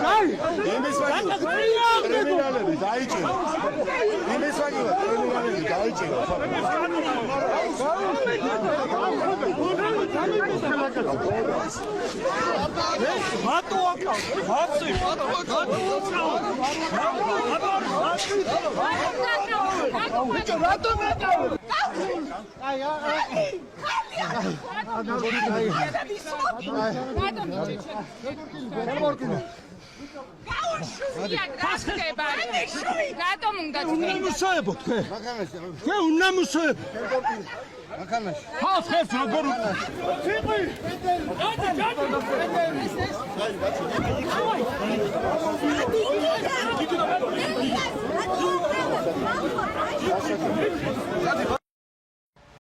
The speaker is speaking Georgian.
აი იმის ვაგივა კრიმინალები დაიჭირა იმის ვაგივა კრიმინალები დაიჭირა მარტო აკავს მარტი